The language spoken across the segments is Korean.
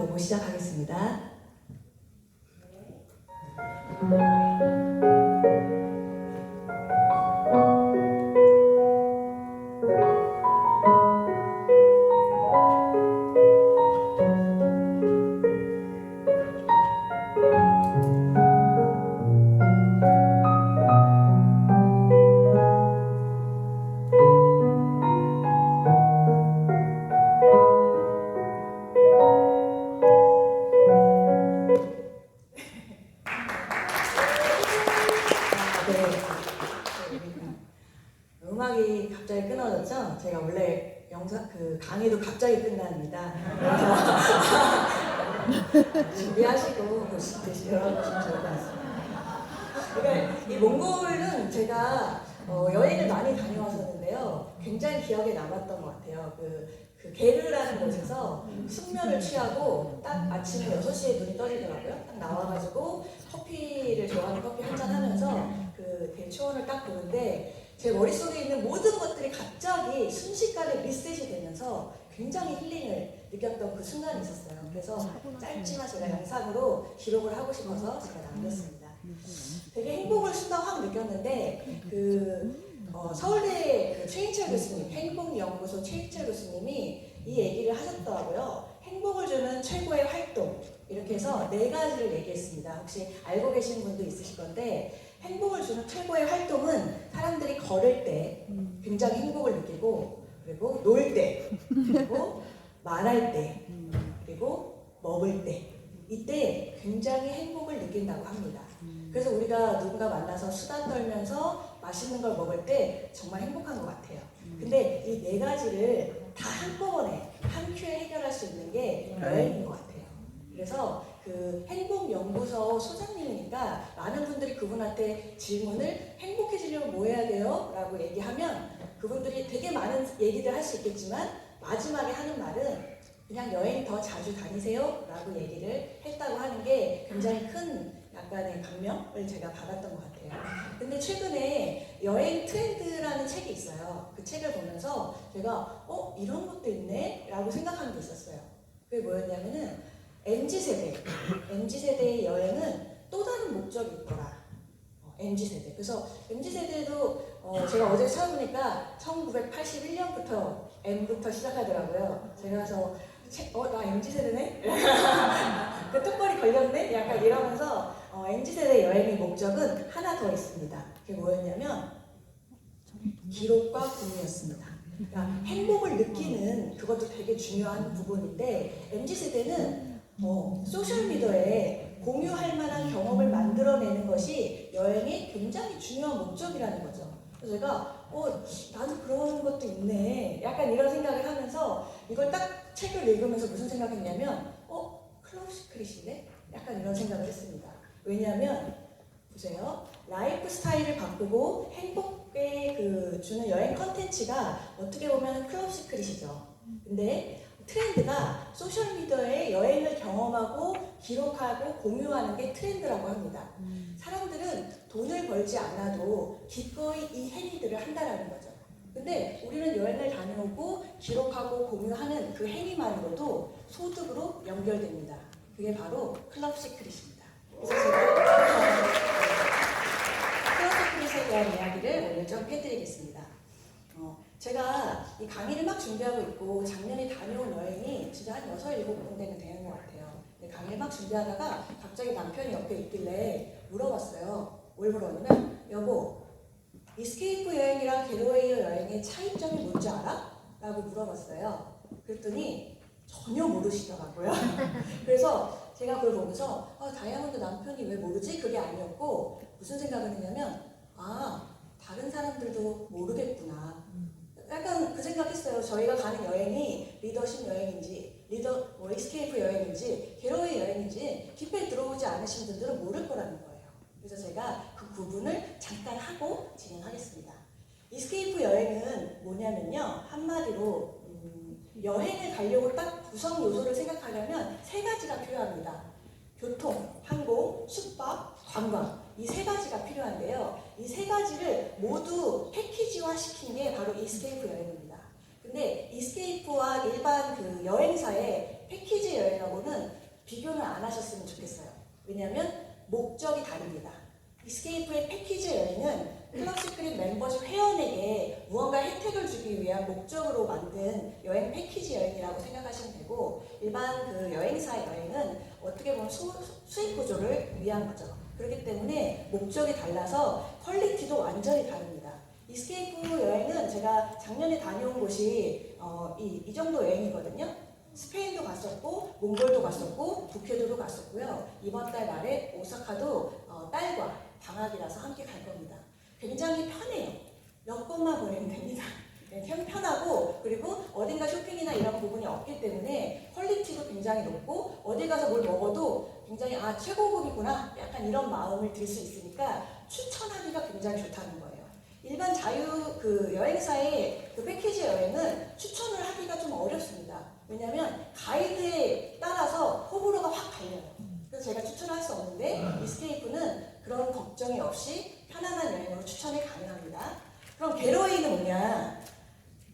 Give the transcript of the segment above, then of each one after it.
보고 시작하겠습니다. 음악이 갑자기 끊어졌죠? 제가 원래 강의도 갑자기 끝납니다. 그래서 준비하시고 들어보시면 좋을 것 같습니다. 그러니까 이 몽골은 제가 여행을 많이 다녀왔었는데요. 굉장히 기억에 남았던 것 같아요. 그 게르라는 곳에서 숙면을 취하고 딱 아침에 6시에 눈이 떠지더라고요. 딱 나와가지고 커피를 좋아하는 커피 한잔 하면서 그 대초원을 딱 보는데 제 머릿속에 있는 모든 것들이 갑자기 순식간에 리셋이 되면서 굉장히 힐링을 느꼈던 그 순간이 있었어요. 그래서 짧지만 제가 영상으로 기록을 하고 싶어서 제가 남겼습니다. 되게 행복을 순간 확 느꼈는데 서울대 최인철 교수님, 행복연구소 최인철 교수님이 이 얘기를 하셨더라고요. 행복을 주는 최고의 활동, 이렇게 해서 4가지를 얘기했습니다. 혹시 알고 계시는 분도 있으실 건데, 행복을 주는 최고의 활동은 사람들이 걸을 때 굉장히 행복을 느끼고, 그리고 놀 때, 그리고 말할 때, 그리고 먹을 때, 이때 굉장히 행복을 느낀다고 합니다. 그래서 우리가 누군가 만나서 수다 떨면서 맛있는 걸 먹을 때 정말 행복한 것 같아요. 근데 이 4가지를 다 한꺼번에 한 큐에 해결할 수 있는 게 여행인 것 같아요. 그래서 그 행복연구소 소장님이니까 많은 분들이 그분한테 질문을 행복해지려면 뭐 해야 돼요? 라고 얘기하면 그분들이 되게 많은 얘기들 할 수 있겠지만 마지막에 하는 말은 그냥 여행 더 자주 다니세요? 라고 얘기를 했다고 하는 게 굉장히 큰 약간의 감명을 제가 받았던 것 같아요. 근데 최근에 여행 트렌드라는 책이 있어요. 그 책을 보면서 제가 이런 것도 있네? 라고 생각한 게 있었어요. 그게 뭐였냐면은 MZ세대의 여행은 또 다른 목적이 있더라. MZ세대. 그래서 MZ세대도 제가 어제 찾아보니까 1981년부터 M부터 시작하더라고요. 제가 그래서 나 MZ세대네? 그 턱걸이 걸렸네? 약간 이러면서 MZ세대 여행의 목적은 하나 더 있습니다. 그게 뭐였냐면 기록과 공유였습니다. 그러니까 행복을 느끼는 그것도 되게 중요한 부분인데 MZ세대는 소셜미디어에 공유할 만한 경험을 만들어내는 것이 여행의 굉장히 중요한 목적이라는 거죠. 그래서 제가 나도 그런 것도 있네. 약간 이런 생각을 하면서 이걸 딱 책을 읽으면서 무슨 생각했냐면 클럽 시크릿인데? 약간 이런 생각을 했습니다. 왜냐하면 보세요. 라이프 스타일을 바꾸고 행복에 주는 여행 컨텐츠가 어떻게 보면 클럽 시크릿이죠. 근데 트렌드가 소셜미디어에 여행을 경험하고 기록하고 공유하는 게 트렌드라고 합니다. 사람들은 돈을 벌지 않아도 기꺼이 이 행위들을 한다는 거죠. 근데 우리는 여행을 다녀오고 기록하고 공유하는 그 행위만으로도 소득으로 연결됩니다. 그게 바로 클럽 시크릿입니다. 그래서 제가 클럽 시크릿에 대한 이야기를 오늘 좀 해드리겠습니다. 제가 이 강의를 막 준비하고 있고 작년에 다녀온 여행이 진짜 한 6, 7군데는 되는 것 같아요. 근데 강의를 막 준비하다가 갑자기 남편이 옆에 있길래 물어봤어요. 뭘 물어봤냐면 여보, 이스케이프 여행이랑 겟어웨이 여행의 차이점이 뭔지 알아? 라고 물어봤어요. 그랬더니 전혀 모르시더라고요. 그래서 제가 그걸 보면서 다이아몬드 남편이 왜 모르지? 그게 아니었고 무슨 생각을 했냐면 다른 사람들도 모르겠구나. 약간 그 생각했어요. 저희가 가는 여행이 리더십 여행인지 이스케이프 여행인지 겟어웨이 여행인지 깊게 들어오지 않으신 분들은 모를 거라는 거예요. 그래서 제가 그 구분을 잠깐 하고 진행하겠습니다. 이스케이프 여행은 뭐냐면요. 한마디로 여행을 가려고 딱 구성 요소를 생각하려면 3가지가 필요합니다. 교통, 항공, 숙박, 관광. 이 3가지가 필요한데요. 이 3가지를 모두 패키지화 시킨 게 바로 이스케이프 여행입니다. 근데 이스케이프와 일반 그 여행사의 패키지 여행하고는 비교는 안 하셨으면 좋겠어요. 왜냐하면 목적이 다릅니다. 이스케이프의 패키지 여행은 클럽시크릿 멤버십 회원에게 무언가 혜택을 주기 위한 목적으로 만든 여행 패키지 여행이라고 생각하시면 되고, 일반 그 여행사 여행은 어떻게 보면 수익 구조를 위한 거죠. 그렇기 때문에 목적이 달라서 퀄리티도 완전히 다릅니다. 이스케이프 여행은 제가 작년에 다녀온 곳이 이 정도 여행이거든요. 스페인도 갔었고, 몽골도 갔었고, 북해도도 갔었고요. 이번 달 말에 오사카도 딸과 방학이라서 함께 갈 겁니다. 굉장히 편해요. 여권만 보내면 됩니다. 편하고, 그리고 어딘가 쇼핑이나 이런 부분이 없기 때문에 퀄리티도 굉장히 높고, 어디 가서 뭘 먹어도 굉장히 최고급이구나 약간 이런 마음을 들 수 있으니까 추천하기가 굉장히 좋다는 거예요. 일반 여행사의 그 패키지 여행은 추천을 하기가 좀 어렵습니다. 왜냐하면 가이드에 따라서 호불호가 확 갈려요. 그래서 제가 추천할 수 없는데, 이스케이프는 그런 걱정이 없이 편안한 여행으로 추천이 가능합니다. 그럼 겟어웨이는 뭐냐?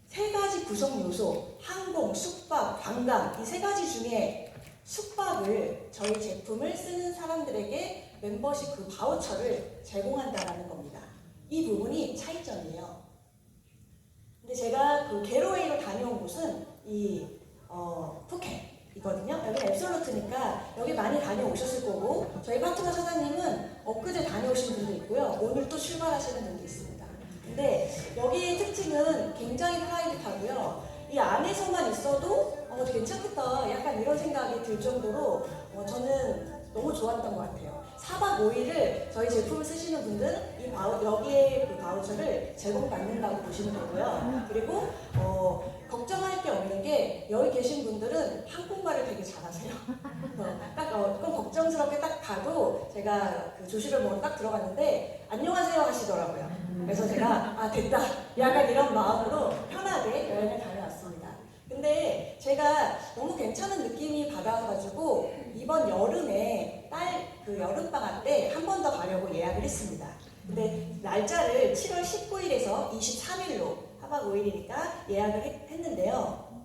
세 가지 구성 요소, 항공, 숙박, 관광, 이 세 가지 중에 숙박을 저희 제품을 쓰는 사람들에게 멤버십 그 바우처를 제공한다라는 겁니다. 이 부분이 차이점이에요. 근데 제가 그 겟어웨이로 다녀온 곳은 푸켓이거든요. 여기는 앱솔루트니까 여기 많이 다녀오셨을 거고, 저희 파트너 사장님은 엊그제 다녀오신 분도 있고요. 오늘 또 출발하시는 분도 있습니다. 근데 여기의 특징은 굉장히 프라이빗하고요. 이 안에서만 있어도 괜찮겠다 약간 이런 생각이 들 정도로 저는 너무 좋았던 것 같아요. 4박 5일을 저희 제품을 쓰시는 분들은 여기에 그 바우처를 제공받는다고 보시면 되고요. 그리고 걱정할 게 없는 게, 여기 계신 분들은 한국말을 되게 잘하세요. 조금 걱정스럽게 딱 가도, 제가 그 조식을 먹으러 딱 들어갔는데 안녕하세요 하시더라고요. 그래서 제가 됐다 약간 이런 마음으로 편하게 여행을 다녀왔습니다. 근데 제가 너무 괜찮은 느낌이 받아가지고 이번 여름에 그 여름방학 때 한 번 더 가려고 예약을 했습니다. 근데 날짜를 7월 19일에서 23일로 4박 5일이니까 예약을 했는데요.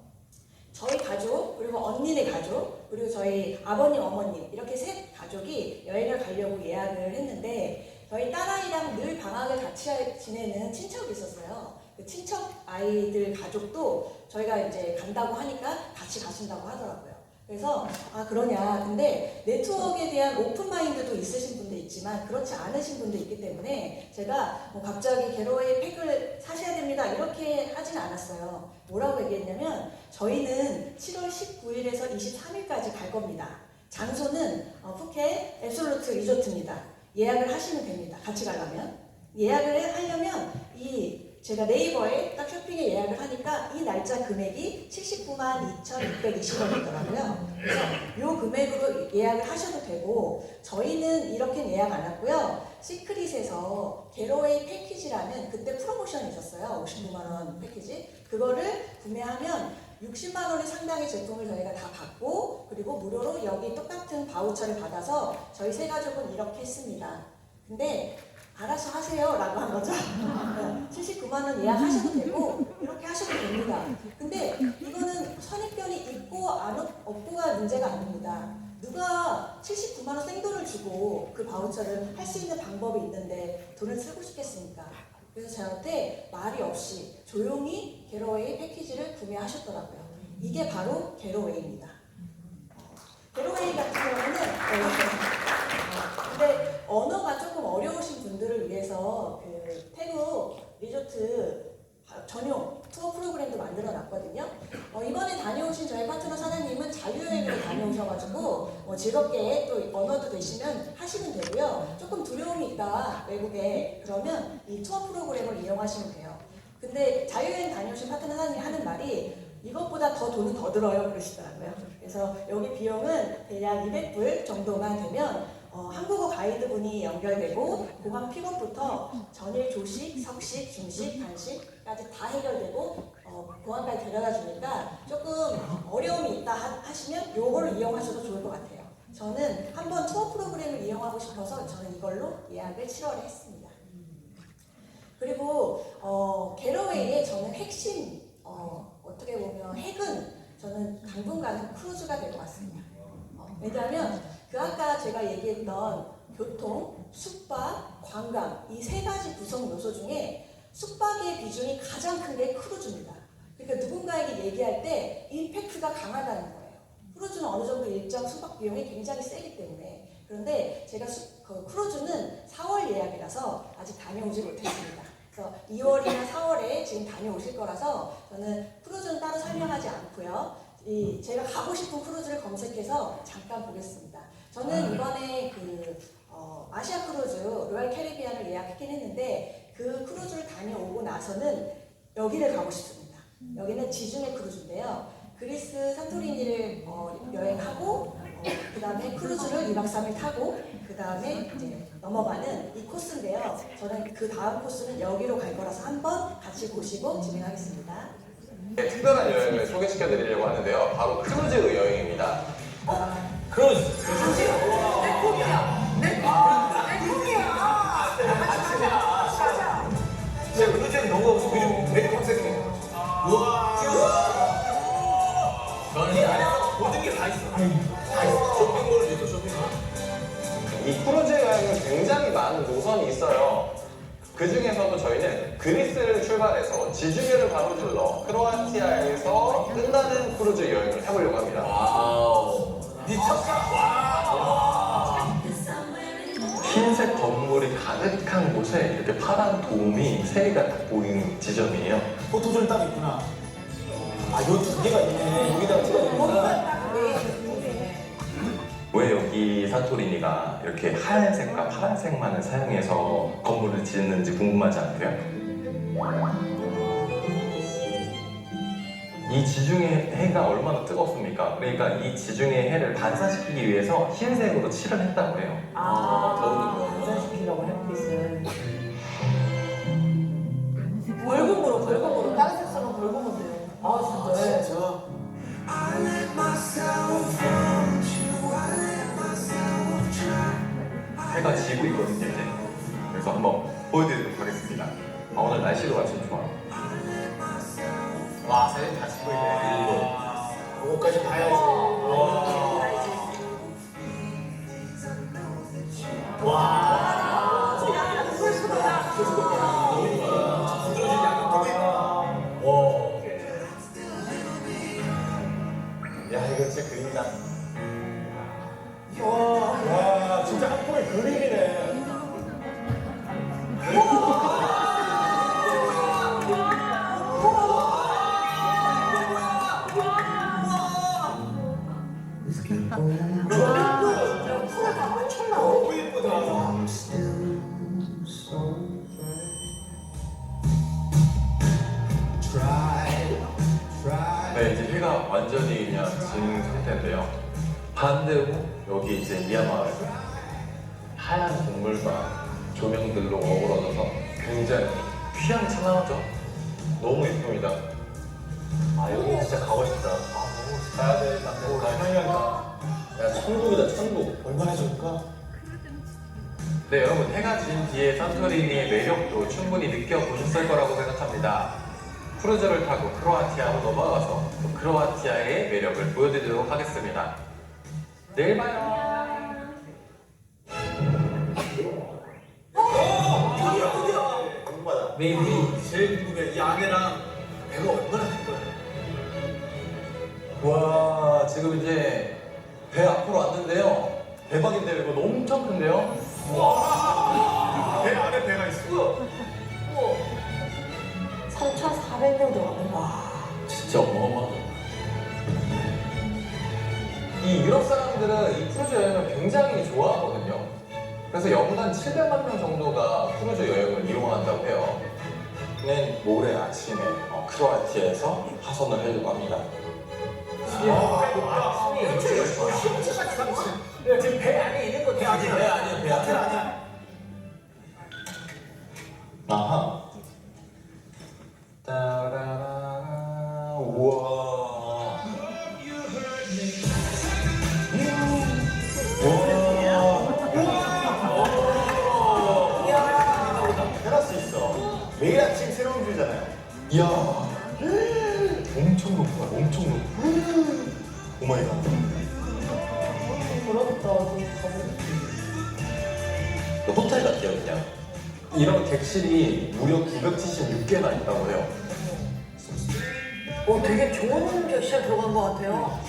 저희 가족, 그리고 언니네 가족, 그리고 저희 아버님, 어머님 이렇게 셋 가족이 여행을 가려고 예약을 했는데, 저희 딸아이랑 늘 방학을 같이 지내는 친척이 있었어요. 그 친척 아이들 가족도 저희가 이제 간다고 하니까 같이 가신다고 하더라고요. 그래서 그러냐. 근데 네트워크에 대한 오픈 마인드도 있으신 분도 있지만 그렇지 않으신 분도 있기 때문에 제가 갑자기 겟어웨이 팩을 사셔야 됩니다 이렇게 하진 않았어요. 뭐라고 얘기했냐면, 저희는 7월 19일에서 23일까지 갈 겁니다. 장소는 푸켓 앱솔루트 리조트입니다. 예약을 하시면 됩니다. 같이 가려면. 예약을 하려면 제가 네이버에 딱 쇼핑에 예약을 하니까 이 날짜 금액이 79만 2,620원이더라고요. 그래서 이 금액으로 예약을 하셔도 되고, 저희는 이렇게 예약 안 했고요. 시크릿에서 겟어웨이 패키지라는 그때 프로모션이 있었어요. 59만원 패키지. 그거를 구매하면 60만원의 상당의 제품을 저희가 다 받고, 그리고 무료로 여기 똑같은 바우처를 받아서 저희 세 가족은 이렇게 했습니다. 근데 알아서 하세요 라고 한 거죠. 79만원 예약하셔도 되고 이렇게 하셔도 됩니다. 근데 이거는 선입견이 있고 없고가 문제가 아닙니다. 누가 79만원 생돈을 주고 그 바우처를 할 수 있는 방법이 있는데 돈을 쓰고 싶겠습니까? 그래서 저한테 말이 없이 조용히 겟어웨이 패키지를 구매하셨더라고요. 이게 바로 겟어웨이입니다. 겟어웨이 같은 경우는 근데 언어가 조금 어려우신 분들을 위해서 그 태국 리조트 전용 투어 프로그램도 만들어 놨거든요. 이번에 다녀오신 저희 파트너 사장님은 자유여행으로 다녀오셔가지고 즐겁게 또 언어도 되시면 하시면 되고요. 조금 두려움이 있다 외국에, 그러면 이 투어 프로그램을 이용하시면 돼요. 근데 자유여행 다녀오신 파트너 사장님이 하는 말이 이것보다 돈은 더 들어요 그러시더라고요. 그래서 여기 비용은 대략 200불 정도만 되면 한국어 가이드분이 연결되고, 공항 픽업부터 전일 조식, 석식, 중식, 간식까지 다 해결되고 공항까지 데려다 주니까 조금 어려움이 있다 하시면 요거를 이용하셔도 좋을 것 같아요. 저는 한번 투어 프로그램을 이용하고 싶어서 저는 이걸로 예약을 7월에 했습니다. 그리고 겟어웨이의 저는 핵심, 어떻게 보면 핵은 저는 당분간은 크루즈가 될 것 같습니다. 왜냐하면 그 아까 제가 얘기했던 교통, 숙박, 관광 이 세 가지 구성 요소 중에 숙박의 비중이 가장 큰 게 크루즈입니다. 그러니까 누군가에게 얘기할 때 임팩트가 강하다는 거예요. 크루즈는 어느 정도 일정 숙박 비용이 굉장히 세기 때문에. 그런데 제가 크루즈는 4월 예약이라서 아직 다녀오지 못했습니다. 그래서 2월이나 4월에 지금 다녀오실 거라서 저는 크루즈는 따로 설명하지 않고요. 제가 가고 싶은 크루즈를 검색해서 잠깐 보겠습니다. 저는 이번에 아시아 크루즈 로얄 캐리비안을 예약했긴 했는데 그 크루즈를 다녀오고 나서는 여기를 가고 싶습니다. 여기는 지중해 크루즈인데요. 그리스 산토리니를 여행하고 그 다음에 크루즈를 2박 3일 타고 그 다음에 이제 넘어가는 이 코스인데요. 저는 그 다음 코스는 여기로 갈 거라서 한번 같이 보시고 진행하겠습니다. 네, 특별한 여행을 소개시켜 드리려고 하는데요. 바로 크루즈 여행입니다. 크루즈. 내 꿈이야. 내 꿈이야. 맞아. 제가 크루즈에 너무 가고 메리 컨셉이에요. 우와. 저는 이 안에서 모든 게 다 있어. 다 있어. 쇼핑몰을 있어, 쇼핑몰. 이 크루즈 여행은 굉장히 많은 노선이 있어요. 그 중에서도 저희는 그리스를 출발해서 지중해를 가로질러 크로아티아에서 끝나는 크루즈 여행을 해보려고 합니다. 와우. 미쳤다. 와. 흰색 건물이 가득한 곳에 이렇게 파란 돔이 세 개가 딱 보이는 지점이에요. 포토존 딱 있구나. 아, 요 두 개가 있네. 여기다가 찍어야 되구나. 왜 여기 산토리니가 이렇게 하얀색과 파란색만을 사용해서 건물을 짓는지 궁금하지 않으세요? 이 지중해 해가 얼마나 뜨겁습니까? 그러니까 이 지중해 해를 반사시키기 위해서 흰색으로 칠을 했다고 해요. 더우니까. 반사시키려고 햇빛을. 벌금으로 다른 색상은 벌금으로 돼요. 아 진짜. 진짜. 해가 지고 있거든요 이제. 그래서 한번 보여드리도록 하겠습니다. 오늘 날씨도 마침 좋아요. 와, 사진 다 찍고 있네. 이거까지 봐야지. 와. 부드러진 양념 되게. 와. 야 이거 진짜 그림이다. 와, 진짜 한 폭의 그림이네. 너무 예쁘다. 네 이제 해가 완전히 그냥 진 상태인데요. 반대로 여기 이제 미얀마을 하얀 동물과 조명들로 어우러져서 굉장히 휘황찬란하죠. 너무 예쁩니다. 아, 여기 진짜 가고 싶다. 아, 너무 가야 돼. 나 향이한다. 야 천국이다 천국. 얼마나 좋을까? 네 여러분 해가 진 뒤에 산토리니의 매력도 충분히 느껴보셨을 거라고 생각합니다. 크루즈를 타고 크로아티아로 넘어가서 또 크로아티아의 매력을 보여드리도록 하겠습니다. 내일 봐요. 궁금하다. 메이비 제일 궁금해. 이 안에랑 배가 얼마나 큰 거야? 와 지금 이제 배 앞으로 왔는데요. 대박인데요. 이거 너무 엄청 큰데요. 배 안에 배가 있어. 3,400명 들어가네. 진짜 어마어마하다. 이 유럽 사람들은 이 크루즈 여행을 굉장히 좋아하거든요. 그래서 연간 700만 명 정도가 크루즈 여행을 이용한다고 해요. 모레 아침에 크로아티아에서 하선을 하려고 합니다. 지금 배 안에 있는 거 배 아니야. 배 아니야. 배 호텔 아니야. 아하. 따라라. 우와. 테라스 있어. 매일 아침 새로운 뷰잖아요. 이야. 엄청 높아. 엄청 높아. 오마이갓. 부럽다. 가보고 호텔 같아요, 그냥. 이런 객실이 무려 976개나 있다고 해요. 되게 좋은 객실 들어간 것 같아요.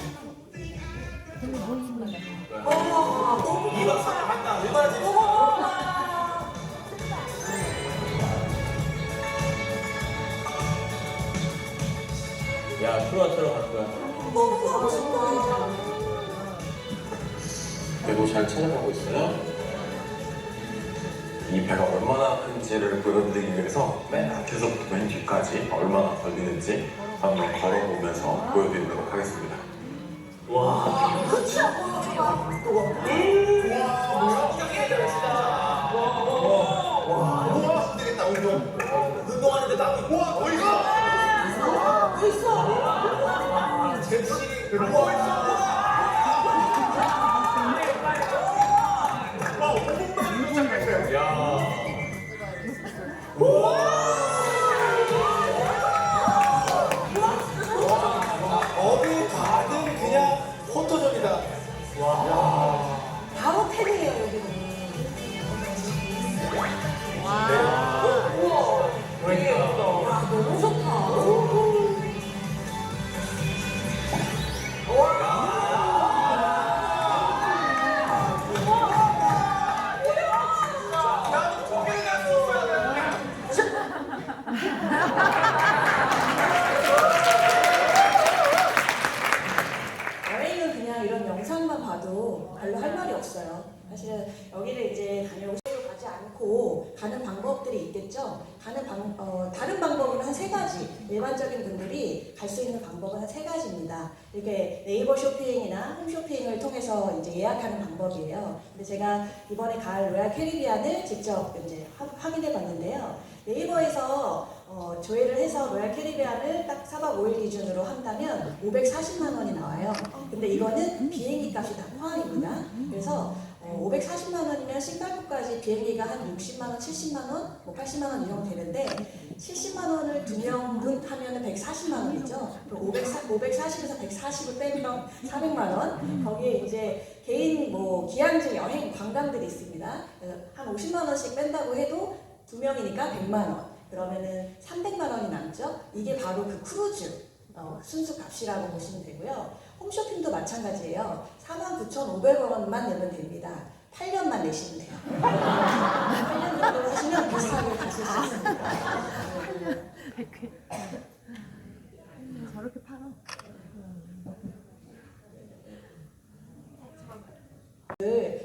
야, 크로아티아로 갈 거야. 배도 잘 찾아가고 있어요. 이 배가 얼마나 큰지를 보여드리기 위해서 맨 앞에서부터 맨 뒤까지 얼마나 걸리는지 한번 걸어보면서 보여드리도록 하겠습니다. 안 되겠다, 운동하는데 땀이. 와, 어이가! 객실이 어디 가든 그냥 포토존이다. 바로 팬이에요, 여기는. 되게 예쁘다. 너무 좋다. 여행은 그냥 이런 영상만 봐도 별로 할 말이 없어요. 사실은 여기를 이제 다녀오고 가지 않고 가는 방법들이 있겠죠. 다른 방법은 한 세 가지. 일반적인 분들이 갈 수 있는 방법은 한 세 가지입니다. 이렇게 네이버 쇼핑이나 홈쇼핑을 통해서 이제 예약하는 방법이에요. 근데 제가 이번에 갈 로얄 캐리비안을 직접 이제 확인해 봤는데요. 네이버에서 조회를 해서 로얄 캐리비안을 딱 4박 5일 기준으로 한다면 540만 원이 나와요. 근데 이거는 비행기 값이 다 포함입니다. 그래서 540만 원이면 싱가포르까지 비행기가 한 60만 원, 70만 원, 뭐 80만 원 이 정도 되는데 70만 원을 2명분 하면 140만 원이죠. 540에서 140을 빼면 400만 원. 거기에 이제 개인 뭐 기항제 여행 관광들이 있습니다. 한 50만 원씩 뺀다고 해도 2명이니까 100만 원. 그러면은 300만 원이 남죠. 이게 바로 그 크루즈 순수 값이라고 보시면 되고요. 홈쇼핑도 마찬가지예요. 49,500원만 내면 됩니다. 8년만 내시면 돼요. 8년 정도 하시면 비슷하게 가실 수 있습니다. 저렇게 팔아.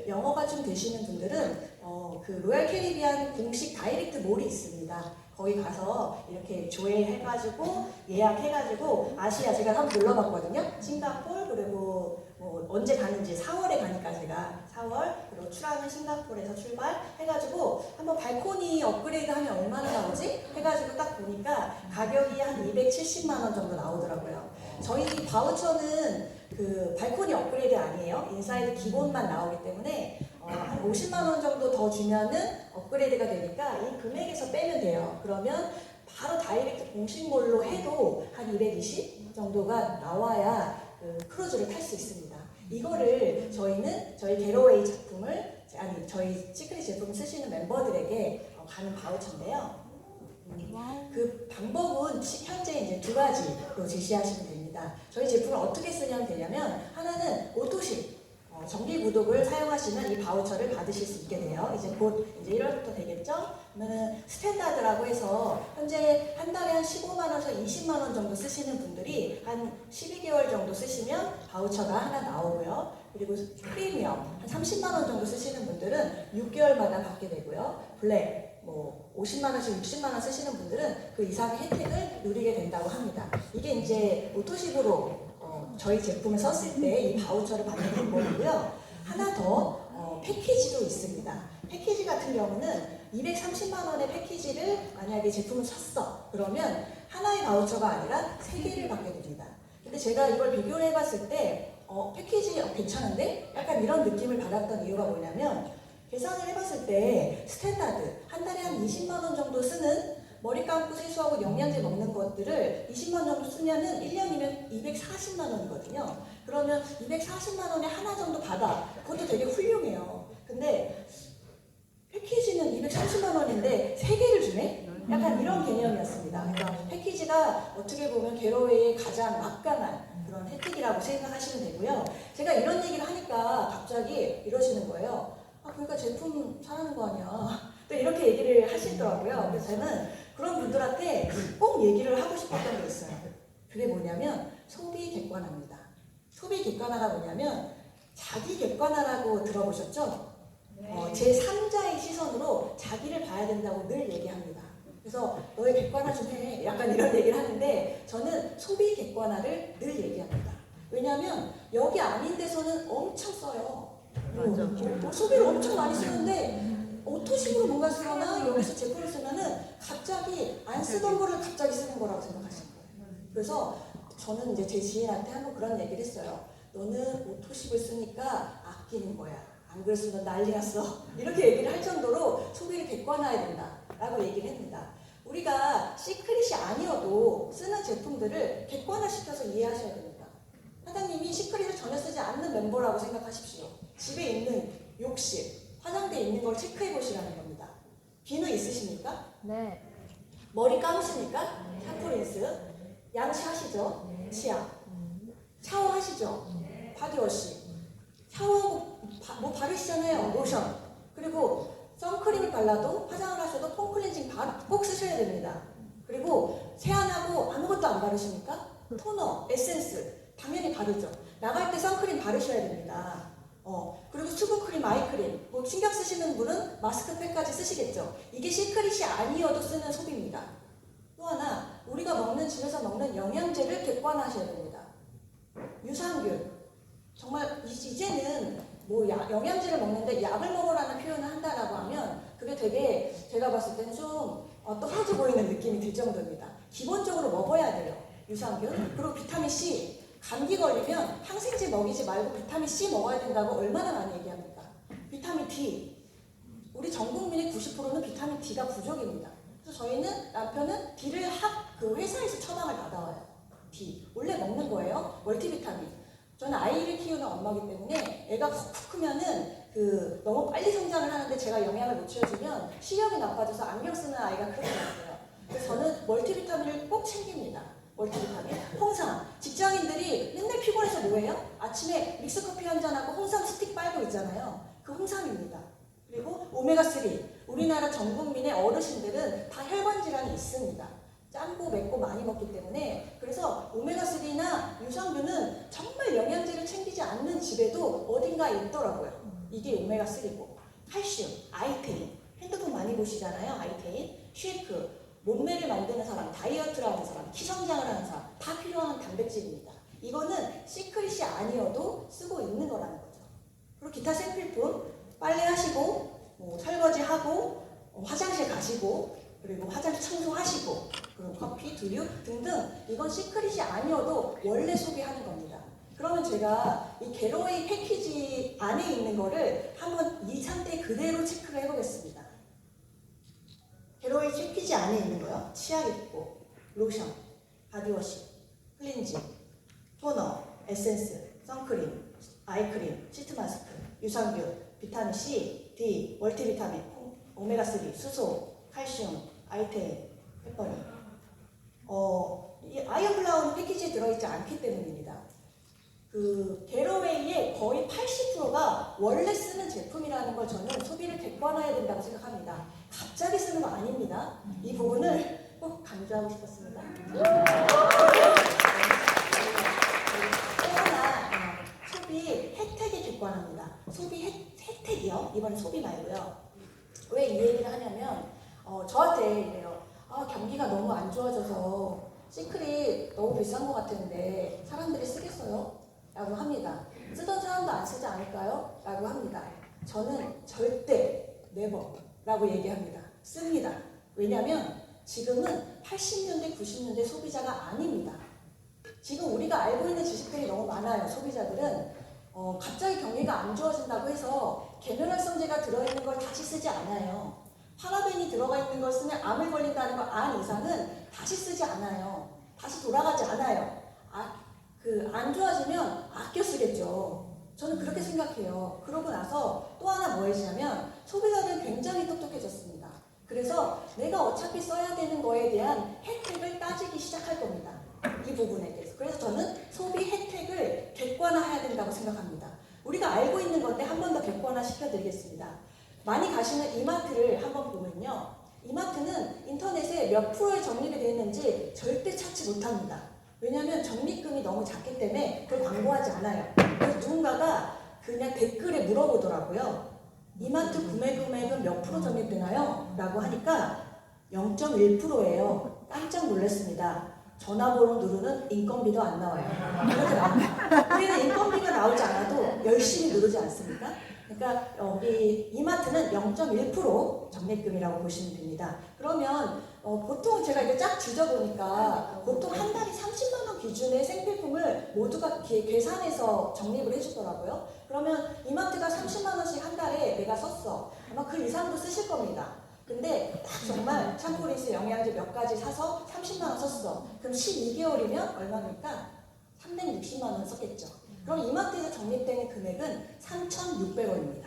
영어가 좀 되시는 분들은 그 로얄 캐리비안 공식 다이렉트 몰이 있습니다. 거기 가서 이렇게 조회해가지고 예약해가지고 아시아 제가 한번 눌러봤거든요. 싱가포르 그리고 뭐 언제 가는지 4월에 가니까 제가 4월 그리고 출항은 싱가포르에서 출발해가지고 한번 발코니 업그레이드 하면 얼마나 나오지? 해가지고 딱 보니까 가격이 한 270만 원 정도 나오더라고요. 저희 바우처는 그 발코니 업그레이드 아니에요. 인사이드 기본만 나오기 때문에 한 50만 원 정도 더 주면은 업그레이드가 되니까 이 금액에서 빼면 돼요. 그러면 바로 다이렉트 공식몰로 해도 한 220 정도가 나와야 그 크루즈를 탈 수 있습니다. 이거를 저희 게러웨이 제품을 저희 시크릿 제품 쓰시는 멤버들에게 가는 바우처인데요. 그 방법은 현재 이제 두 가지로 제시하시면 됩니다. 저희 제품을 어떻게 쓰면 되냐면 하나는 오토십 정기 구독을 사용하시면 이 바우처를 받으실 수 있게 돼요. 이제 곧 이제 1월부터 되겠죠? 그러면은 스탠다드라고 해서 현재 한 달에 한 15만 원에서 20만 원 정도 쓰시는 분들이 한 12개월 정도 쓰시면 바우처가 하나 나오고요. 그리고 프리미엄 한 30만 원 정도 쓰시는 분들은 6개월마다 받게 되고요. 블랙 뭐 50만 원씩 60만 원 쓰시는 분들은 그 이상의 혜택을 누리게 된다고 합니다. 이게 이제 오토십으로 저희 제품을 썼을 때 이 바우처를 받는 방법이고요. 하나 더 패키지도 있습니다. 패키지 같은 경우는 230만 원의 패키지를 만약에 제품을 샀어. 그러면 하나의 바우처가 아니라 3개를 받게 됩니다. 근데 제가 이걸 비교를 해봤을 때 패키지 괜찮은데? 약간 이런 느낌을 받았던 이유가 뭐냐면 계산을 해봤을 때 스탠다드 한 달에 한 20만 원 정도 쓰는 머리 감고 세수하고 영양제 먹는 것들을 20만 원 정도 쓰면은 1년이면 240만 원이거든요. 그러면 240만 원에 하나 정도 받아. 그것도 되게 훌륭해요. 근데 패키지는 230만 원인데 3개를 주네? 약간 이런 개념이었습니다. 그러니까 패키지가 어떻게 보면 게러웨이의 가장 막강한 그런 혜택이라고 생각하시면 되고요. 제가 이런 얘기를 하니까 갑자기 이러시는 거예요. 아, 그러니까 제품 사라는 거 아니야. 또 이렇게 얘기를 하시더라고요. 그래서 저는 그런 분들한테 꼭 얘기를 하고 싶었던 게 있어요. 그게 뭐냐면 소비 객관화입니다. 소비 객관화가 뭐냐면 자기 객관화라고 들어보셨죠? 제3자의 시선으로 자기를 봐야 된다고 늘 얘기합니다. 그래서 너의 객관화 좀 해. 약간 이런 얘기를 하는데 저는 소비 객관화를 늘 얘기합니다. 왜냐하면 여기 아닌 데서는 엄청 써요. 소비를 엄청 많이 쓰는데 오토식으로 뭔가 쓰거나 여기서 제품을 쓰면은 갑자기 안 쓰던 거를 갑자기 쓰는 거라고 생각하시는 거예요. 그래서 저는 이제 제 지인한테 한번 그런 얘기를 했어요. 너는 오토식을 쓰니까 아끼는 거야. 안 그랬으면 난리 났어. 이렇게 얘기를 할 정도로 소비를 객관화해야 된다라고 얘기를 했습니다. 우리가 시크릿이 아니어도 쓰는 제품들을 객관화시켜서 이해하셔야 됩니다. 사장님이 시크릿을 전혀 쓰지 않는 멤버라고 생각하십시오. 집에 있는 욕실, 화장대에 있는 걸 체크해 보시라는 겁니다. 비누 있으십니까? 네. 머리 감으십니까? 샴푸 린스. 양치하시죠? 치아. 샤워하시죠? 바디워시. 샤워하고 뭐 바르시잖아요. 로션. 그리고 선크림을 발라도 화장을 하셔도 폼 클렌징 꼭 쓰셔야 됩니다. 그리고 세안하고 아무것도 안 바르십니까? 토너, 에센스 당연히 바르죠. 나갈 때 선크림 바르셔야 됩니다. 그리고 수분크림, 아이크림 뭐 신경 쓰시는 분은 마스크팩까지 쓰시겠죠. 이게 시크릿이 아니어도 쓰는 소비입니다. 또 하나 우리가 먹는 집에서 먹는 영양제를 객관화하셔야 됩니다. 유산균 정말 이제는 뭐 영양제를 먹는데 약을 먹으라는 표현을 한다라고 하면 그게 되게 제가 봤을 때는 좀 떨어져 보이는 느낌이 들 정도입니다. 기본적으로 먹어야 돼요. 유산균 그리고 비타민 C. 감기 걸리면 항생제 먹이지 말고 비타민 C 먹어야 된다고 얼마나 많이 얘기합니까? 비타민 D. 우리 전 국민의 90%는 비타민 D가 부족입니다. 그래서 저희는 남편은 D를 그 회사에서 처방을 받아와요. D. 원래 먹는 거예요. 멀티비타민. 저는 아이를 키우는 엄마이기 때문에 애가 푹푹 크면은 너무 빨리 성장을 하는데 제가 영양을 못 채워주면 시력이 나빠져서 안경 쓰는 아이가 그렇게 나왔어요. 그래서 저는 멀티비타민을 꼭 챙깁니다. 멀티비타민, 홍삼. 직장인들이 맨날 피곤해서 뭐해요? 아침에 믹스커피 한잔하고 홍삼 스틱 빨고 있잖아요. 그 홍삼입니다. 그리고 오메가3. 우리나라 전 국민의 어르신들은 다 혈관 질환이 있습니다. 짠고 맵고 많이 먹기 때문에 그래서 오메가3나 유산균은 정말 영양제를 챙기지 않는 집에도 어딘가에 있더라고요. 이게 오메가3고 칼슘, 아이테인. 핸드폰 많이 보시잖아요. 아이테인, 쉐이크. 몸매를 만드는 사람, 다이어트를 하는 사람, 키 성장을 하는 사람 다 필요한 단백질입니다. 이거는 시크릿이 아니어도 쓰고 있는 거라는 거죠. 그리고 기타 생필품, 빨래하시고 뭐 설거지하고 화장실 가시고 그리고 화장실 청소하시고 그리고 커피, 두유 등등 이건 시크릿이 아니어도 원래 소비하는 겁니다. 그러면 제가 이 게러웨이 패키지 안에 있는 거를 한번 이 상태 그대로 체크를 해보겠습니다. 게러웨이 패키지 안에 있는 거요. 치약 있고, 로션, 바디워시, 클렌징, 토너, 에센스, 선크림, 아이크림, 시트 마스크, 유산균, 비타민 C, D, 멀티비타민, 오메가3, 수소, 칼슘, 아이테인, 페퍼린. 이 아이언블라운 패키지에 들어있지 않기 때문입니다. 게러웨이의 거의 80%가 원래 쓰는 제품이라는 걸 저는 소비를 객관화해야 된다고 생각합니다. 갑자기 쓰는 거 아닙니다. 이 부분을 꼭 강조하고 싶었습니다. 또 하나, 소비 혜택이 객관화입니다. 소비 혜택이요? 이번엔 소비 말고요. 왜 이 얘기를 하냐면 저한테 이래요. 경기가 너무 안 좋아져서 시크릿 너무 비싼 것 같은데 사람들이 쓰겠어요? 라고 합니다. 쓰던 사람도 안 쓰지 않을까요? 라고 합니다. 저는 절대 네버 라고 얘기합니다. 씁니다. 왜냐하면 지금은 80년대, 90년대 소비자가 아닙니다. 지금 우리가 알고 있는 지식들이 너무 많아요. 소비자들은 갑자기 경기가 안 좋아진다고 해서 계면활성제가 들어있는 걸 다시 쓰지 않아요. 파라벤이 들어가 있는 걸 쓰면 암을 걸린다는 걸 안 이상은 다시 쓰지 않아요. 다시 돌아가지 않아요. 안 좋아지면 아껴 쓰겠죠. 저는 그렇게 생각해요. 그러고 나서 또 하나 뭐해지냐면 소비자들은 굉장히 똑똑해졌습니다. 그래서 내가 어차피 써야 되는 거에 대한 혜택을 따지기 시작할 겁니다. 이 부분에 대해서. 그래서 저는 소비 혜택을 객관화해야 된다고 생각합니다. 우리가 알고 있는 건데 한 번 더 객관화 시켜드리겠습니다. 많이 가시는 이마트를 한번 보면요. 이마트는 인터넷에 몇 프로의 적립이 되어 있는지 절대 찾지 못합니다. 왜냐하면 적립금이 너무 작기 때문에 그걸 광고하지 않아요. 그래서 누군가가 그냥 댓글에 물어보더라고요. 이마트 구매 금액은 몇 프로 적립되나요? 라고 하니까 0.1%예요. 깜짝 놀랐습니다. 전화번호 누르는 인건비도 안 나와요. 그렇게 나옵니다. 우리는 인건비가 나오지 않아도 열심히 누르지 않습니까? 그러니까 여기 이마트는 0.1% 적립금이라고 보시면 됩니다. 그러면 보통 제가 이거 쫙 뒤져보니까 보통 한 달에 30만 원 기준의 생필품을 모두가 계산해서 적립을 해주더라고요. 그러면 이마트가 30만 원씩 한 달에 내가 썼어. 아마 그 이상도 쓰실 겁니다. 근데 딱 정말 참고리스 영양제 몇 가지 사서 30만 원 썼어. 그럼 12개월이면 얼마입니까? 360만 원 썼겠죠. 그럼 이마트에서 적립되는 금액은 3,600원입니다.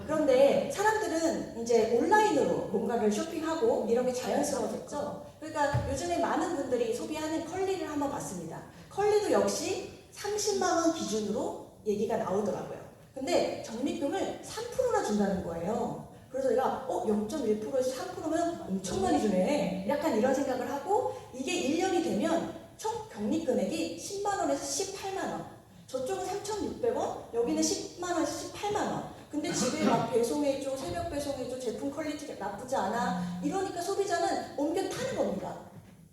그런데 사람들은 이제 온라인으로 뭔가를 쇼핑하고 이런 게 자연스러워졌죠. 그러니까 요즘에 많은 분들이 소비하는 컬리를 한번 봤습니다. 컬리도 역시 30만 원 기준으로 얘기가 나오더라고요. 근데 적립금을 3%나 준다는 거예요. 그래서 내가 0.1%에서 3%면 엄청 많이 주네. 약간 이런 생각을 하고 이게 1년이 되면 총 적립 금액이 10만 원에서 18만 원. 저쪽은 3,600원, 여기는 10만 원에서 18만 원. 근데 집에 막 배송해줘, 새벽 배송해줘, 제품 퀄리티가 나쁘지 않아. 이러니까 소비자는 옮겨 타는 겁니다.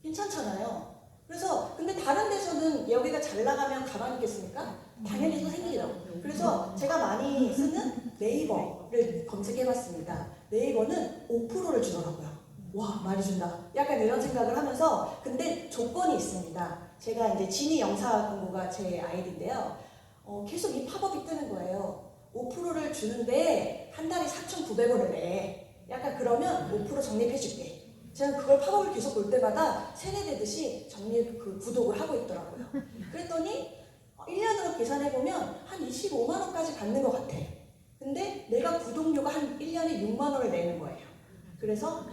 괜찮잖아요. 그래서 근데 다른 데서는 여기가 잘 나가면 가만히 있겠습니까? 당연히 또 생기죠. 그래서 제가 많이 쓰는 네이버를 검색해봤습니다. 네이버는 5%를 주더라고요. 와, 많이 준다. 약간 이런 생각을 하면서 근데 조건이 있습니다. 제가 이제 진희 영사공부가 제 아이디인데요. 계속 이 팝업이 뜨는 거예요. 5%를 주는데 한 달에 4,900원을 내. 약간 그러면 5% 적립해줄게. 제가 그걸 팝업을 계속 볼 때마다 세뇌되듯이 적립 구독을 하고 있더라고요. 그랬더니 1년으로 계산해보면 한 25만 원까지 받는 것 같아. 근데 내가 구독료가 한 1년에 6만 원을 내는 거예요. 그래서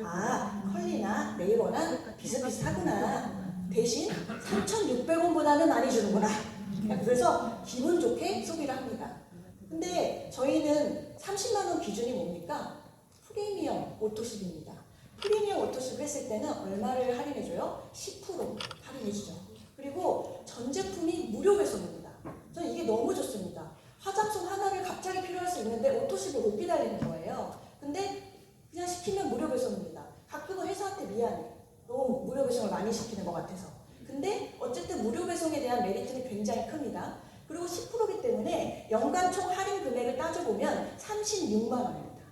컬리나 네이버나 비슷비슷하구나. 대신 3,600원보다는 많이 주는구나. 그래서 기분 좋게 소비를 합니다. 근데 저희는 30만 원 기준이 뭡니까? 프리미엄 오토십입니다. 프리미엄 오토십 했을 때는 얼마를 할인해줘요? 10% 할인해주죠. 그리고 전 제품이 무료 배송입니다. 저는 이게 너무 좋습니다. 화장솜 하나를 갑자기 필요할 수 있는데 오토십을 못 기다리는 거예요. 근데 그냥 시키면 무료 배송입니다. 가끔은 회사한테 미안해. 너무 무료 배송을 많이 시키는 것 같아서. 근데 어쨌든 무료 배송에 대한 메리트는 굉장히 큽니다. 그리고 10%이기 때문에 연간 총 할인 금액을 따져보면 36만 원입니다.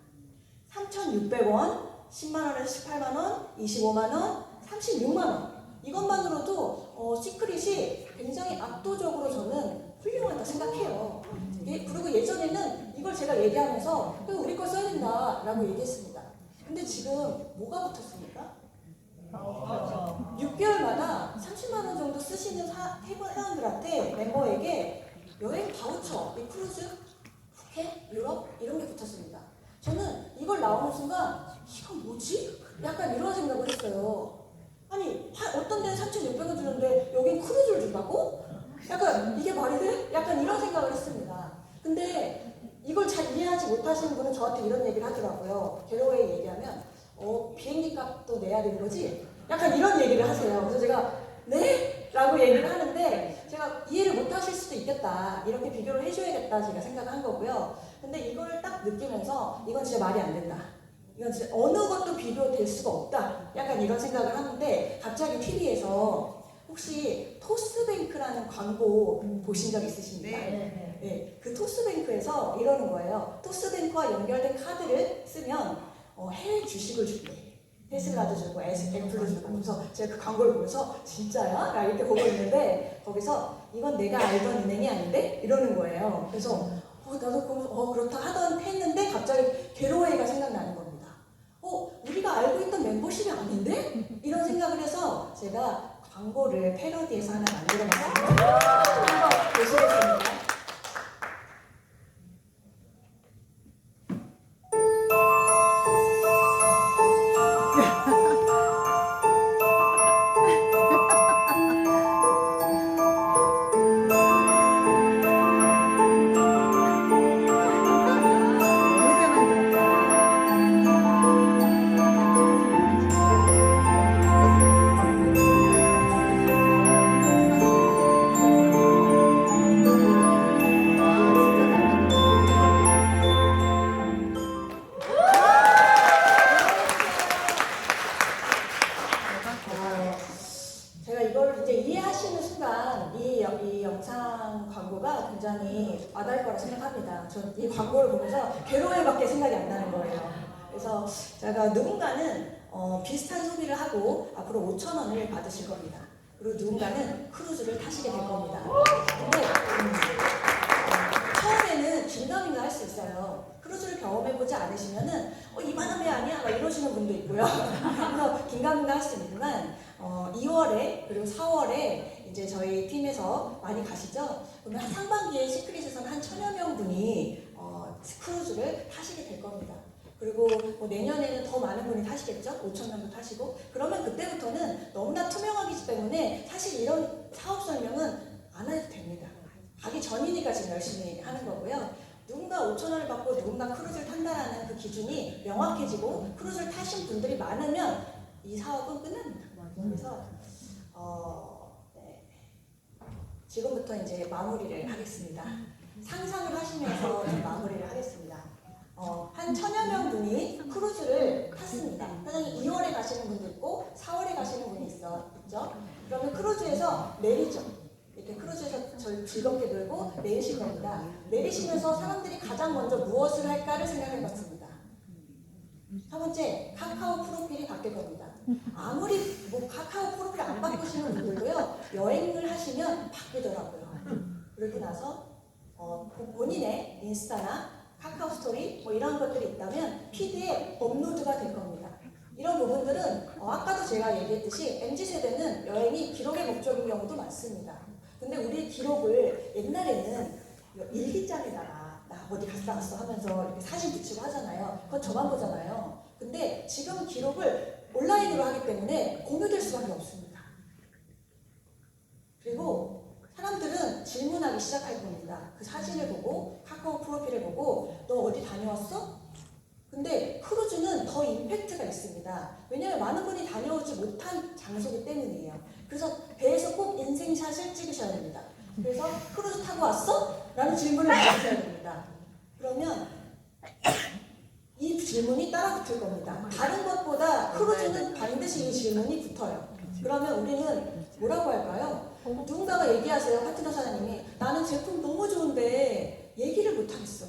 3,600원, 10만 원에서 18만 원, 25만 원, 36만 원. 이것만으로도 시크릿이 굉장히 압도적으로 저는 훌륭하다고 생각해요. 그리고 예전에는 이걸 제가 얘기하면서 우리 거 써야 된다라고 얘기했습니다. 근데 지금 뭐가 붙었습니까? 6개월마다 30만 원 정도 쓰시는 회원들한테 멤버에게 여행 바우처, 크루즈, 북해, 유럽 이런 게 붙었습니다. 저는 이걸 나오는 순간 이건 뭐지? 약간 이런 생각을 했어요. 아니 어떤 데는 3,600원 주는데 여긴 크루즈를 준다고? 약간 이게 말이 돼? 약간 이런 생각을 했습니다. 근데 이걸 잘 이해하지 못하시는 분은 저한테 이런 얘기를 하더라고요. 게러웨이 얘기하면 비행기 값도 내야 되는 거지? 약간 이런 얘기를 하세요. 그래서 제가 네? 라고 얘기를 하는데 제가 이해를 못 하실 수도 있겠다. 이렇게 비교를 해줘야겠다 제가 생각한 거고요. 근데 이걸 딱 느끼면서 이건 진짜 말이 안 된다. 이건 진짜 어느 것도 비교될 수가 없다. 약간 이런 생각을 하는데 갑자기 TV에서 혹시 토스뱅크라는 광고 보신 적 있으십니까? 네. 그 토스뱅크에서 이러는 거예요. 토스뱅크와 연결된 카드를 쓰면 해외 주식을 준대. 테슬라도 주고 애플도 주고. 그래서 제가 그 광고를 보면서 진짜야? 나 이렇게 보고 있는데 거기서 이건 내가 알던 은행이 아닌데? 이러는 거예요. 그래서 나도 보면서 그렇다 하던 했는데 갑자기 게러웨이가 생각나는 겁니다. 우리가 알고 있던 멤버십이 아닌데? 이런 생각을 해서 제가 광고를 패러디해서 하나 만들어봤습니다. 한번 보시겠습니다. 너무 잘 만들었다. 제가 이걸 이제 이해하시는 순간 이 영상 광고가 굉장히 와닿을 거라 생각합니다. 전 이 광고를 보면서 괴로움밖에 생각이 안 나는 거예요. 그래서 제가 누군가는 비슷한 소비를 하고 앞으로 5,000원을 받으실 겁니다. 그리고 누군가는 크루즈를 타시게 될 겁니다. 근데 처음에는 긴가민가 할 수 있어요. 크루즈를 경험해보지 않으시면은 이만한 배 아니야? 막 이러시는 분도 있고요. 그래서 긴가민가 할 수 있지만 2월에 그리고 4월에 이제 저희 팀에서 많이 가시죠? 그러면 상반기에 시크릿에서는 한 1,000여 명 분이 크루즈를 타시게 될 겁니다. 그리고 내년에는 더 많은 분이 타시겠죠? 5,000명도 타시고. 그러면 그때부터는 너무나 투명하기 때문에 사실 이런 사업 설명은 안 해도 됩니다. 가기 전이니까 지금 열심히 하는 거고요. 누군가 5,000원을 받고 누군가 크루즈를 탄다라는 그 기준이 명확해지고 크루즈를 타신 분들이 많으면 이 사업은 끝납니다. 그래서 네. 지금부터 이제 마무리를 하겠습니다. 상상을 하시면서 좀 마무리를 하겠습니다. 한 1,000여 명 분이 크루즈를 탔습니다. 사장님 2월에 가시는 분도 있고 4월에 가시는 분이 있죠. 그러면 크루즈에서 내리죠. 이렇게 크루즈에서 저희 즐겁게 놀고 내리실 겁니다. 내리시면서 사람들이 가장 먼저 무엇을 할까를 생각해봤습니다. 첫 번째, 카카오 프로필이 바뀔 겁니다. 아무리 카카오 프로필 안 바꾸시는 분들도요, 여행을 하시면 바뀌더라고요. 그러고 나서 본인의 인스타나 카카오 스토리 이런 것들이 있다면 피드에 업로드가 될 겁니다. 이런 부분들은 아까도 제가 얘기했듯이 MZ세대는 여행이 기록의 목적인 경우도 많습니다. 근데 우리 기록을 옛날에는 일기장에다가 나 어디 갔다 왔어 하면서 이렇게 사진 붙이고 하잖아요. 그건 저만 보잖아요. 근데 지금 기록을 온라인으로 하기 때문에 공유될 수밖에 없습니다. 그리고 사람들은 질문하기 시작할 겁니다. 그 사진을 보고 카카오 프로필을 보고 너 어디 다녀왔어? 근데 크루즈는 더 임팩트가 있습니다. 왜냐하면 많은 분이 다녀오지 못한 장소이기 때문이에요. 그래서 배에서 꼭 인생샷을 찍으셔야 됩니다. 그래서 크루즈 타고 왔어? 라는 질문을 해주셔야 됩니다. 그러면 이 질문이 따라 붙을 겁니다. 다른 것보다 크루즈는 반드시 이 질문이 붙어요. 그러면 우리는 뭐라고 할까요? 누군가가 얘기하세요. 파트너 사장님이 나는 제품 너무 좋은데 얘기를 못하겠어.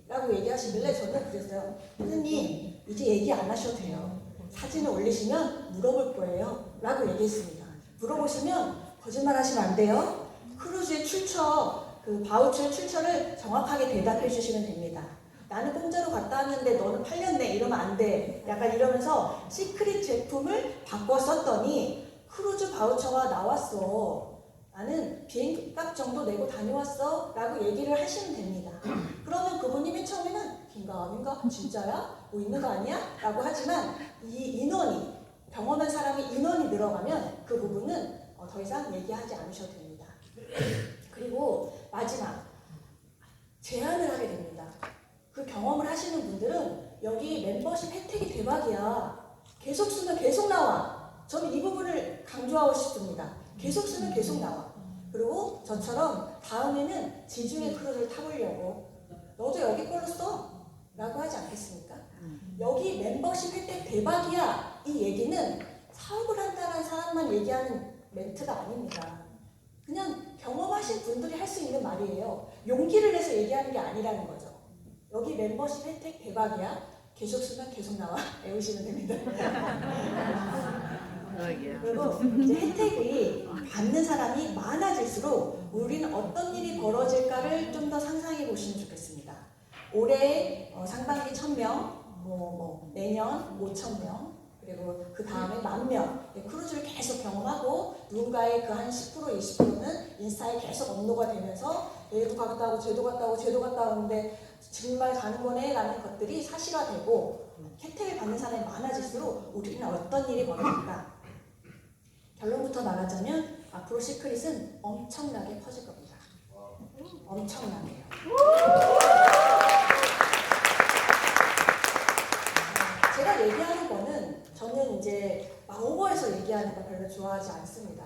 라고 얘기하시길래 저는 그랬어요. 선생님 이제 얘기 안 하셔도 돼요. 사진을 올리시면 물어볼 거예요. 라고 얘기했습니다. 물어보시면 거짓말 하시면 안 돼요. 크루즈의 출처, 그 바우처의 출처를 정확하게 대답해 주시면 됩니다. 나는 공짜로 갔다 왔는데 너는 팔렸네 이러면 안 돼. 약간 이러면서 시크릿 제품을 바꿔 썼더니 크루즈 바우처가 나왔어. 나는 비행값 정도 내고 다녀왔어. 라고 얘기를 하시면 됩니다. 그러면 그분이 맨 처음에는 긴가? 진짜야? 뭐 있는 거 아니야? 라고 하지만 이 인원이 경험한 사람이 인원이 늘어가면 그 부분은 더 이상 얘기하지 않으셔도 됩니다. 그리고 마지막 제안을 하게 됩니다. 그 경험을 하시는 분들은 여기 멤버십 혜택이 대박이야. 계속 쓰면 계속 나와. 저는 이 부분을 강조하고 싶습니다. 계속 쓰면 계속 나와. 그리고 저처럼 다음에는 지중해 크루즈를 타보려고 너도 여기 걸로 써 라고 하지 않겠습니까? 여기 멤버십 혜택 대박이야 이 얘기는 사업을 한다는 사람만 얘기하는 멘트가 아닙니다. 그냥 경험하신 분들이 할 수 있는 말이에요. 용기를 내서 얘기하는 게 아니라는 거죠. 여기 멤버십 혜택 대박이야 계속 쓰면 계속 나와 외우시면 됩니다. 그리고 이제 혜택이 받는 사람이 많아질수록 우리는 어떤 일이 벌어질까를 좀 더 상상해 보시면 좋겠습니다. 올해 상반기 1,000명, 내년 5,000명, 그리고 그 다음에 10,000명 크루즈를 계속 경험하고 누군가의 그 한 10% 20%는 인스타에 계속 업로드가 되면서 얘도 갔다 오고 쟤도 갔다 오고 쟤도 갔다 오는데 정말 가는 거네 라는 것들이 사실화되고 혜택을 받는 사람이 많아질수록 우리는 어떤 일이 벌어질까? 결론부터 말하자면 앞으로 시크릿은 엄청나게 커질 겁니다. 엄청나게요. 제가 얘기하는 거는 저는 이제 막 오버해서 얘기하는 거 별로 좋아하지 않습니다.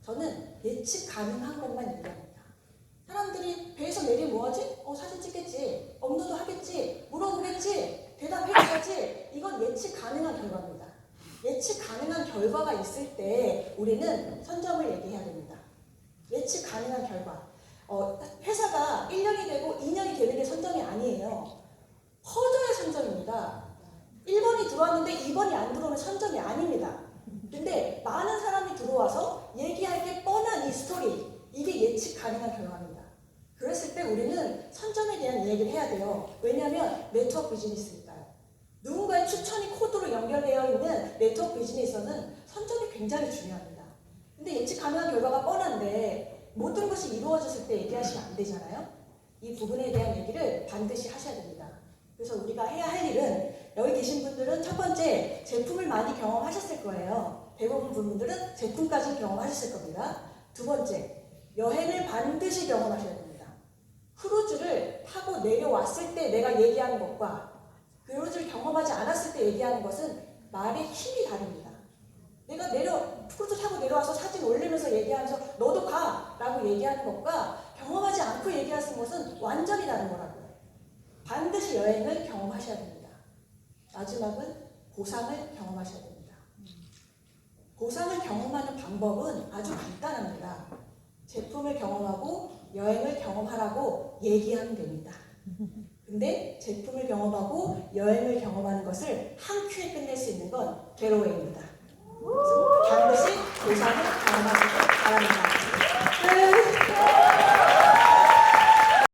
저는 예측 가능한 것만 얘기합니다. 사람들이 배에서 내리면 뭐하지? 사진 찍겠지, 업로드 하겠지, 물어보겠지, 대답해줘야지. 이건 예측 가능한 결과입니다. 예측 가능한 결과가 있을 때 우리는 선점을 얘기해야 됩니다. 예측 가능한 결과. 회사가 1년이 되고 2년이 되는 게 선점이 아니에요. 커져야 선점입니다. 1번이 들어왔는데 2번이 안 들어오면 선점이 아닙니다. 근데 많은 사람이 들어와서 얘기할 게 뻔한 이 스토리, 이게 예측 가능한 결과입니다. 그랬을 때 우리는 선점에 대한 이야기를 해야 돼요. 왜냐하면 네트워크 비즈니스니까요. 누군가의 추천이 코드로 연결되어 있는 네트워크 비즈니스에서는 선점이 굉장히 중요합니다. 근데 예측 가능한 결과가 뻔한데 모든 것이 이루어졌을 때 얘기하시면 안 되잖아요. 이 부분에 대한 얘기를 반드시 하셔야 됩니다. 그래서 우리가 해야 할 일은 여기 계신 분들은 첫 번째 제품을 많이 경험하셨을 거예요. 대부분 분들은 제품까지 경험하셨을 겁니다. 두 번째, 여행을 반드시 경험하셔야 됩니다. 크루즈를 타고 내려왔을 때 내가 얘기하는 것과 크루즈를 경험하지 않았을 때 얘기하는 것은 말의 힘이 다릅니다. 내가 크루즈 타고 내려와서 사진 올리면서 얘기하면서 너도 가! 라고 얘기하는 것과 경험하지 않고 얘기하는 것은 완전히 다른 거라고요. 반드시 여행을 경험하셔야 됩니다. 마지막은 보상을 경험하셔야 됩니다. 보상을 경험하는 방법은 아주 간단합니다. 제품을 경험하고 여행을 경험하라고 얘기하면 됩니다. 근데 제품을 경험하고 여행을 경험하는 것을 한 큐에 끝낼 수 있는 건 게로웨이입니다. 반드시 보상을 경험하시길 바랍니다. 끝!